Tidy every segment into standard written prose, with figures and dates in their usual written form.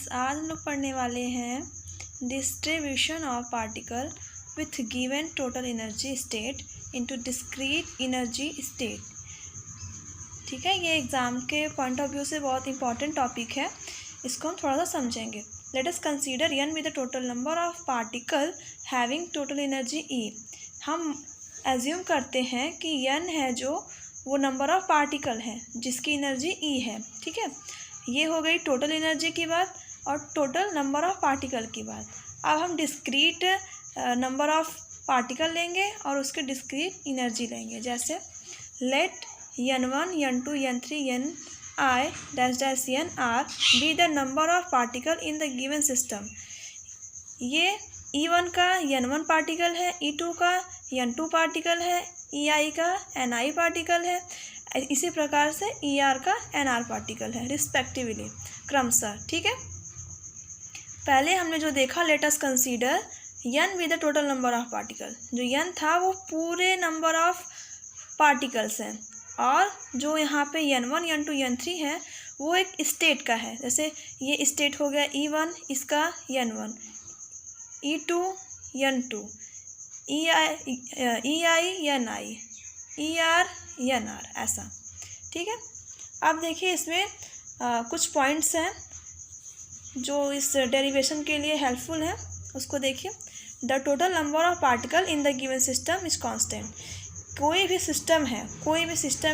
Friends, आज हम लोग पढ़ने वाले हैं distribution of particle with given total energy state into discrete energy state. ठीक है, ये एग्ज़ाम के पॉइंट ऑफ व्यू से बहुत इंपॉर्टेंट टॉपिक है, इसको हम थोड़ा सा समझेंगे। Let us consider n with the total number of particle having total energy E। हम एज्यूम करते हैं कि n है जो वो नंबर ऑफ पार्टिकल है जिसकी एनर्जी E है। ठीक है, ये हो गई टोटल एनर्जी की बात और टोटल नंबर ऑफ पार्टिकल की बात। अब हम डिस्क्रीट नंबर ऑफ पार्टिकल लेंगे और उसके डिस्क्रीट एनर्जी लेंगे। जैसे let n1 n2 n3 ni dash dash nr be the number of particle in the given system. ये E1 का n1 पार्टिकल है, E2 का n2 पार्टिकल है, EI का ni पार्टिकल है, इसी प्रकार से ER का NR पार्टिकल है रिस्पेक्टिवली क्रमशः। ठीक है, पहले हमने जो देखा, let us consider n with the total number of particle. जो n था वो पूरे नंबर ऑफ पार्टिकल्स हैं और जो यहाँ पे n1 n2 n3 है वो एक स्टेट का है। जैसे ये स्टेट हो गया E1, इसका n1, E2 n2, EI ni, ER NR, ऐसा। ठीक है, अब देखिए इसमें कुछ पॉइंट्स हैं जो इस डेरिवेशन के लिए हेल्पफुल है, उसको देखिए। The total number of particle in the given system is constant. कोई भी सिस्टम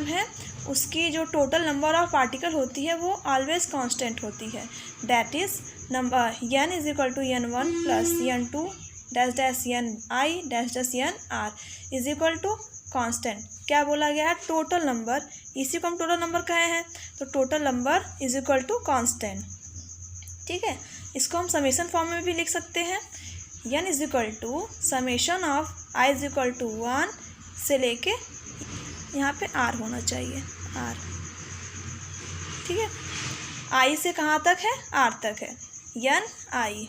है उसकी जो टोटल नंबर ऑफ पार्टिकल होती है वो ऑलवेज कांस्टेंट होती है। That is number n is equal to n1 plus n2 dash dash ni dash dash nr is equal to constant. क्या बोला गया है? टोटल नंबर, इसी को हम टोटल नंबर कहे हैं, तो total number is equal to constant. ठीक है, इसको हम समेशन फॉर्म में भी लिख सकते हैं। n is equal to summation of i is equal to 1 से लेके यहाँ पे r होना चाहिए, r। ठीक है, i से कहाँ तक है? r तक है, n i।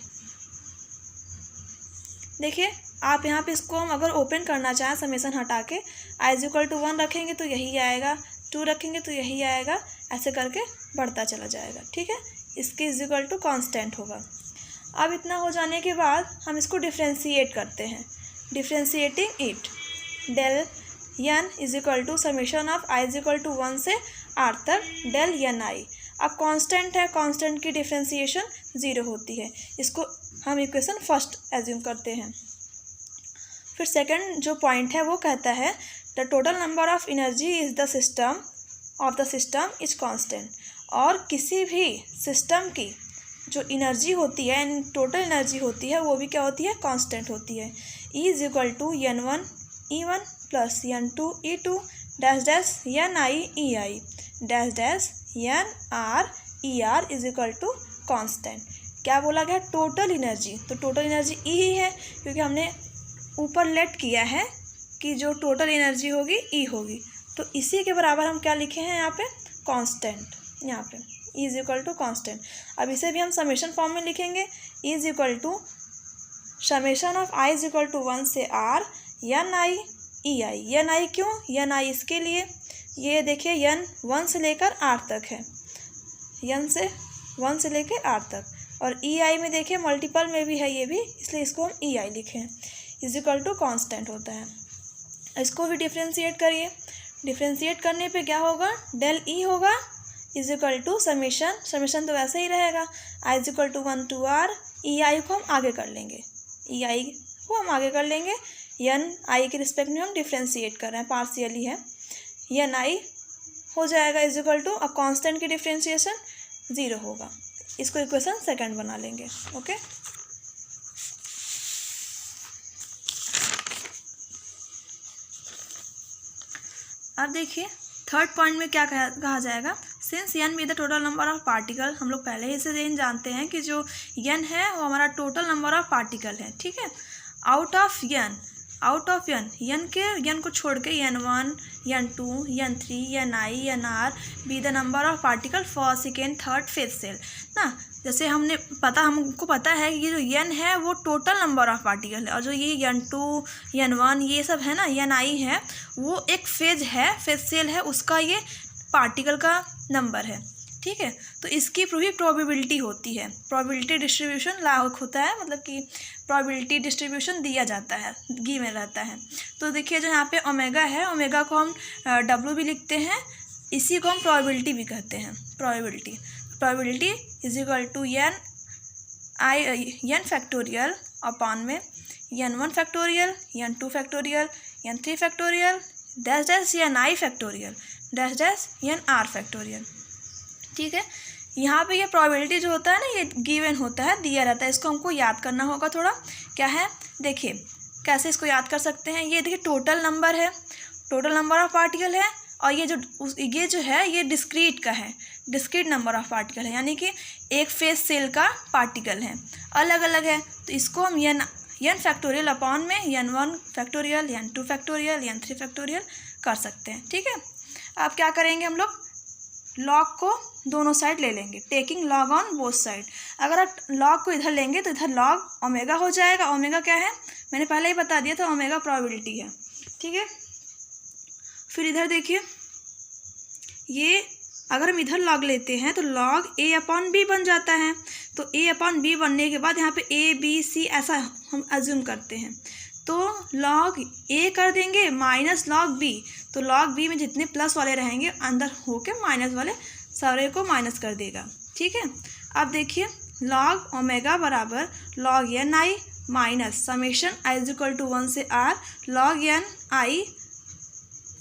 देखिए आप यहाँ पे इसको हम अगर ओपन करना चाहें समेशन हटा के, i इज इक्वल टू 1 रखेंगे तो यही आएगा, 2 रखेंगे तो यही आएगा, ऐसे करके बढ़ता चला जाएगा। ठीक है, इसके इज इक्वल टू कांस्टेंट होगा। अब इतना हो जाने के बाद हम इसको डिफ्रेंशिएट करते हैं। Differentiating it, del n is equal to summation of i is equal to 1 से r तक डेल ni। अब कांस्टेंट है, कांस्टेंट की डिफ्रेंशिएशन 0 होती है, इसको हम इक्वेशन फर्स्ट एज्यूम करते हैं। फिर सेकंड जो पॉइंट है वो कहता है the total number of energy is the system is constant. और किसी भी सिस्टम की जो एनर्जी होती है, टोटल एनर्जी होती है, वो भी क्या होती है? कांस्टेंट होती है। E is equal to n1 E1 plus n2 E2 dash dash ni EI dash dash nr ER is equal to constant. क्या बोला गया? टोटल एनर्जी, तो टोटल एनर्जी E ही है क्योंकि हमने ऊपर लेट किया है कि जो टोटल एनर्जी होगी E होगी, तो इसी के बराबर हम क्या लिखे हैं यहाँ पे? कांस्टेंट। यहाँ पे E is equal to constant. अब इसे भी हम समेशन फॉर्म में लिखेंगे। E is equal to summation of i is equal to 1 से r ni EI। ni क्यों? ni इसके लिए, ये देखिए n 1 से लेकर r तक है, n से 1 से लेकर r तक, और EI में देखिए मल्टीपल में भी है ये भी, इसलिए इसको हम EI लिखें। इज इक्वल टू कांस्टेंट होता है। इसको भी डिफ्रेंशिएट करिए। डिफ्रेंशिएट करने पे क्या होगा? डेल E होगा इज इक्वल टू समेशन तो वैसे ही रहेगा, i is equal to 1 to r, EI को हम आगे कर लेंगे, n i के रिस्पेक्ट में हम डिफ्रेंशिएट कर रहे हैं, पार्शियली है, ni हो जाएगा इज इक्वल टू, अब कांस्टेंट की डिफ्रेंशिएशन 0 होगा। इसको इक्वेशन सेकंड बना लेंगे। ओके, अब देखिए थर्ड पॉइंट में क्या कहा जाएगा? Since n with the total number of particle, हम लोग पहले ही से जानते हैं कि जो n है वो हमारा टोटल नंबर ऑफ पार्टिकल है। ठीक है, आउट ऑफ n को छोड़ के n1 n2 n3 ni nr be the number of particle first second third fifth cell ना। जैसे हमको पता है कि ये जो n है वो टोटल नंबर ऑफ पार्टिकल है, और जो ये n2 n1 ये सब है ना, ni है, वो एक फेज सेल है, उसका ये पार्टिकल का नंबर है। ठीक है। तो इसकी पूरी प्रोबेबिलिटी होती है, प्रोबेबिलिटी डिस्ट्रीब्यूशन लागू होता है, मतलब कि प्रोबेबिलिटी डिस्ट्रीब्यूशन दिया जाता है, गिवन रहता है। तो देखिए जो यहाँ पे ओमेगा है, ओमेगा को हम डब्ल्यू भी लिखते हैं, इसी को हम प्रोबेबिलिटी भी कहते हैं, probability is equal to N factorial upon में n1 factorial, n2 factorial, n3 factorial, dash dash n factorial, dash dash n factorial. ठीक है, यहाँ पे ये प्रोबेबिलिटी जो होता है ना, ये गिवन होता है, दिया रहता है। इसको हमको याद करना होगा थोड़ा, क्या है देखिए कैसे इसको याद कर सकते हैं। ये देखिए टोटल नंबर है, टोटल नंबर ऑफ पार्टिकल है, और ये जो है ये डिस्क्रीट का है, डिस्क्रीट नंबर ऑफ पार्टिकल है, यानी कि एक फेस सेल का पार्टिकल है, अलग अलग है। तो इसको हम n फैक्टोरियल अपॉन में n1 factorial, n2 factorial, n3 factorial कर सकते हैं। ठीक है, अब क्या करेंगे हम लोग, लॉग को दोनों साइड ले लेंगे, taking log on both side. अगर आप लॉग को इधर लेंगे तो इधर लॉग ओमेगा हो जाएगा। ओमेगा क्या है, मैंने पहले ही बता दिया था, ओमेगा प्रोबेबिलिटी है। ठीक है, फिर इधर देखिए, ये अगर हम इधर लॉग लेते हैं तो लॉग ए अपॉन बी बन जाता है। तो ए अपॉन बी बनने के बाद यहाँ पे ए बी सी ऐसा हम अज्यूम करते हैं, तो लॉग ए कर देंगे माइनस लॉग बी। तो लॉग बी में जितने प्लस वाले रहेंगे अंदर होके माइनस वाले सारे को माइनस कर देगा। ठीक है, अब देखिए लॉग ओमेगा बराबर log N I minus summation I is equal to 1 से r log N I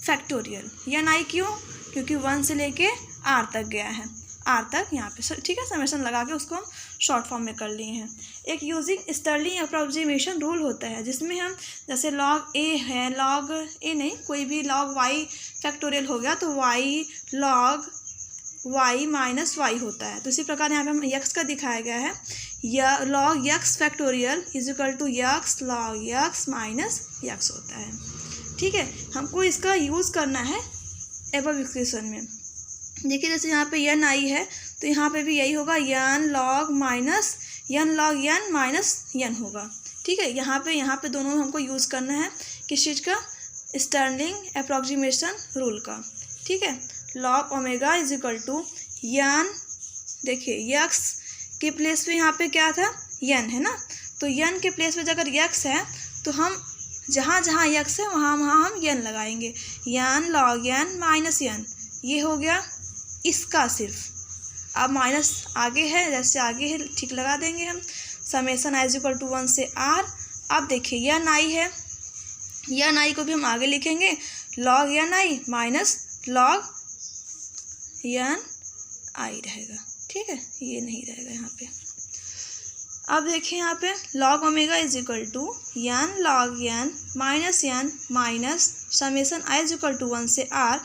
factorial. N I क्यों, क्योंकि 1 से लेके r तक गया है, r तक यहाँ पे। ठीक है, समेशन लगा के उसको हम शॉर्ट फॉर्म में कर लिए हैं। एक यूजिंग स्टर्लिंग अप्रोक्सीमेशन रूल होता है, जिसमें हम जैसे लॉग ए है, लॉग ए नहीं, कोई भी लॉग वाई फैक्टोरियल हो गया तो Y log Y minus Y होता है। तो इसी प्रकार यहाँ पे हम यक्स का दिखाया गया है, या log x factorial is equal to x log x minus x होता है। ठीक है, हमको इसका यूज़ करना है एबव इक्वेशन में। देखिए जैसे यहाँ पे एन आई है तो यहाँ पे भी यही होगा, N log minus N log N minus N होगा। ठीक है, यहाँ पे दोनों हमको यूज़ करना है किस चीज़ का, स्टर्लिंग अप्रोक्सीमेशन रूल का। ठीक है, log omega is equal to N, देखिए यक्स के प्लेस पे यहाँ पे क्या था, एन है ना, तो एन के प्लेस पे अगर यक्स है तो हम जहाँ जहाँ यक्स है वहाँ वहाँ हम एन लगाएंगे, N log N minus N, ये हो गया इसका सिर्फ। अब माइनस आगे है, जैसे आगे है ठीक लगा देंगे हम, summation I is equal to 1 से r। अब देखिए एन आई है, एन आई को भी हम आगे लिखेंगे, log N I minus log N आई रहेगा। ठीक है, ये नहीं रहेगा यहाँ पे। अब देखिए यहाँ पे log omega is equal to N log N minus summation I is equal to 1 से r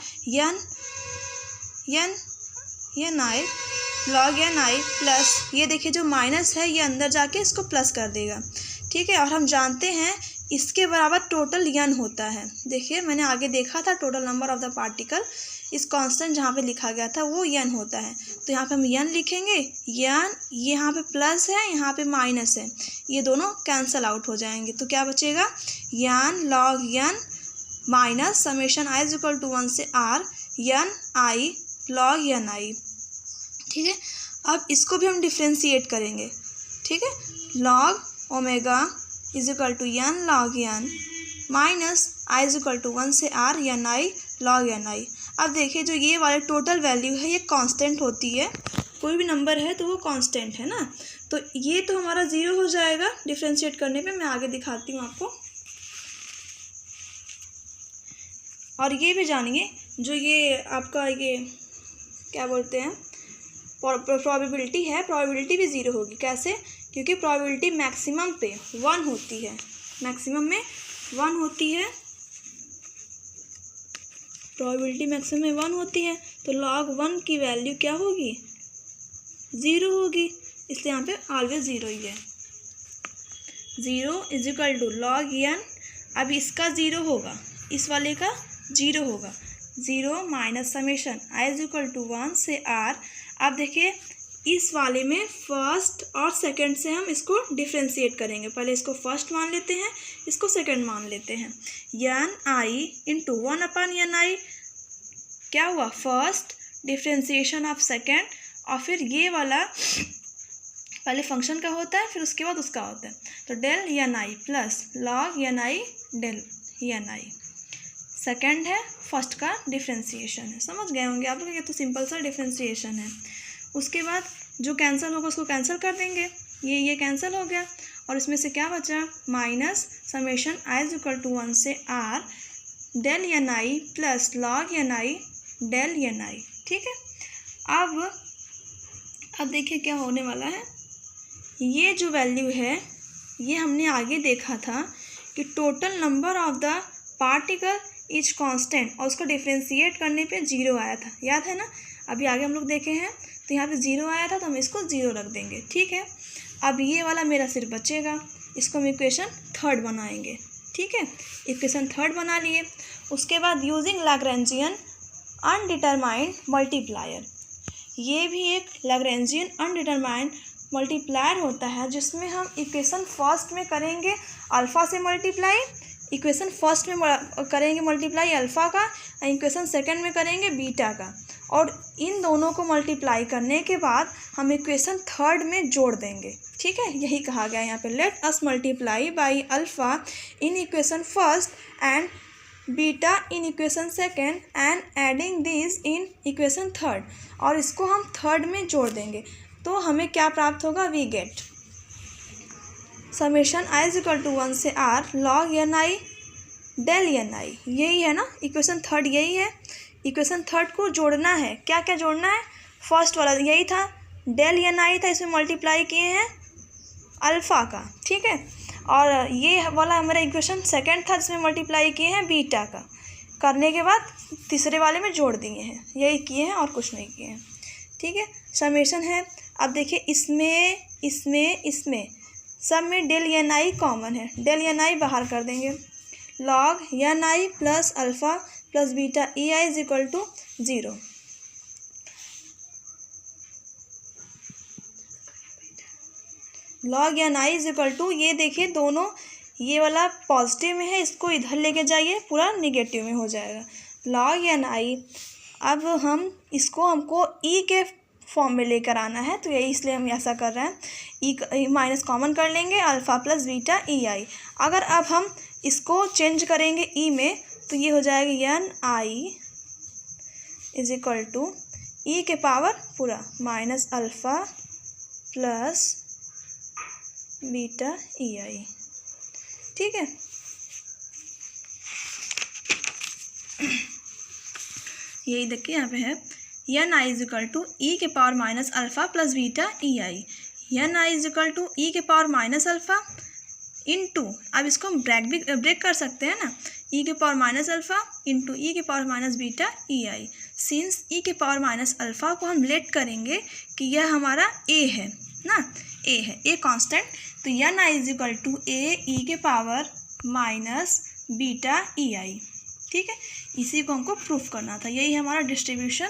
एन आई लॉग एन आई प्लस, ये देखिए जो माइनस है ये अंदर जाके इसको प्लस कर देगा। ठीक है, और हम जानते हैं इसके बराबर टोटल एन होता है। देखिए मैंने आगे देखा था, total number of the particle इस कांस्टेंट जहाँ पे लिखा गया था वो एन होता है। तो यहाँ पे हम एन लिखेंगे, एन यहाँ पे प्लस है, यहाँ पे माइनस है, ये दोनों कैंसल आउट हो जाएंगे। तो क्या बचेगा, N log N minus summation I is equal to 1 से r N I log N I. ठीक है, अब इसको भी हम डिफ्रेंशिएट करेंगे। ठीक है, log omega is equal to N log N minus I is equal to 1 से r N I log N I. अब देखिए जो ये वाले टोटल वैल्यू है ये कांस्टेंट होती है, कोई भी नंबर है तो वो कांस्टेंट है ना, तो ये तो हमारा 0 हो जाएगा डिफ्रेंशिएट करने पे। मैं आगे दिखाती हूँ आपको। और ये भी जानिए, जो ये आपका ये क्या बोलते हैं प्रोबेबिलिटी है, प्रोबेबिलिटी भी 0 होगी। कैसे, क्योंकि प्रोबेबिलिटी मैक्सिमम पे 1 होती है, मैक्सिमम में 1 होती है, प्रोबेबिलिटी मैक्सिमम में 1 होती है। तो लॉग 1 की वैल्यू क्या होगी, 0 होगी, इसलिए यहाँ पे ऑलवेज 0 ही है। 0 is equal to log n, अब इसका 0 होगा, इस वाले का 0 होगा, 0 minus summation I is equal to 1 से r। अब देखिए इस वाले में फर्स्ट और सेकंड से हम इसको डिफ्रेंशिएट करेंगे। पहले इसको फर्स्ट मान लेते हैं, इसको सेकंड मान लेते हैं। एन आई इंटू 1 अपन एन आई, क्या हुआ, फर्स्ट डिफ्रेंशिएशन ऑफ सेकंड और फिर ये वाला पहले फंक्शन का होता है, फिर उसके बाद उसका होता है। तो del N I plus log N I del N I. Second है फर्स्ट का डिफ्रेंसिएशन है, समझ गए होंगे आप लोग, ये तो सिंपल सा डिफ्रेंसिएशन है। उसके बाद जो कैंसिल होगा उसको कैंसिल कर देंगे, ये कैंसिल हो गया और इसमें से क्या बचा, minus summation I is equal to 1 से R del N I plus log N I del N I. ठीक है, अब देखिए क्या होने वाला है। ये जो वैल्यू है ये हमने आगे देखा था कि total number of the particle is constant और उसको डिफ्रेंशिएट करने पे 0 आया था, याद है ना। अभी आगे हम लोग देखे हैं तो यहाँ पे 0 आया था तो हम इसको 0 रख देंगे। ठीक है, अब ये वाला मेरा सिर्फ बचेगा, इसको हम इक्वेशन थर्ड बनाएंगे। ठीक है, इक्वेशन थर्ड बना लिए। उसके बाद यूजिंग लैग्रेंजियन अनडिटरमाइंड मल्टीप्लायर, ये भी एक लैग्रेंजियन अनडिटरमाइंड मल्टीप्लायर होता है जिसमें हम इक्वेशन फर्स्ट में करेंगे अल्फ़ा से मल्टीप्लाई, इक्वेशन फर्स्ट में करेंगे मल्टीप्लाई अल्फ़ा का, इक्वेशन सेकंड में करेंगे बीटा का, और इन दोनों को मल्टीप्लाई करने के बाद हम इक्वेशन थर्ड में जोड़ देंगे। ठीक है, यही कहा गया है यहाँ पे, let us multiply by alpha in equation first and beta in equation second and adding this in equation third, और इसको हम थर्ड में जोड़ देंगे। तो हमें क्या प्राप्त होगा, we get summation I is equal to 1 से R log N I del N I. यही है ना इक्वेशन थर्ड, यही है। इक्वेशन थर्ड को जोड़ना है, क्या क्या जोड़ना है, फर्स्ट वाला यही था, डेल एन आई था, इसमें मल्टीप्लाई किए हैं अल्फ़ा का। ठीक है, और ये वाला हमारा इक्वेशन सेकंड था जिसमें मल्टीप्लाई किए हैं बीटा का, करने के बाद तीसरे वाले में जोड़ दिए हैं, यही किए हैं और कुछ नहीं किए हैं। ठीक है, समेशन है। अब देखिए इसमें सब में डेल एन आई कॉमन है, डेल एन आई बाहर कर देंगे, log N I plus alpha plus beta E i is equal to 0। Log N I is equal to, ये देखिए दोनों, ये वाला पॉजिटिव में है, इसको इधर लेके जाइए, पूरा निगेटिव में हो जाएगा। लॉग एन आई, अब हमको ई के फॉर्म में लेकर आना है, तो यही इसलिए हम ऐसा कर रहे हैं। ई माइनस कॉमन कर लेंगे, अल्फ़ा प्लस बीटा ई आई। अगर अब हम इसको चेंज करेंगे ई में तो ये हो जाएगा N I is equal to E के पावर पूरा minus alpha plus beta E I. ठीक है, यही देखिए यहाँ पे है N I is equal to E के power minus alpha plus beta E I, N I is equal to E के पावर माइनस अल्फ़ा इंटू, अब इसको हम ब्रेक कर सकते हैं ना, ई के पावर माइनस अल्फ़ा इंटू ई के पावर माइनस बीटा ई आई। सिंस ई के पावर माइनस अल्फ़ा को हम लेट करेंगे कि यह हमारा ए है ना, ए है, ए कांस्टेंट, तो N I is equal to A E के power minus beta E I. ठीक है, इसी को हमको प्रूफ करना था, यही हमारा distribution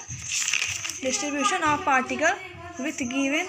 of particle with given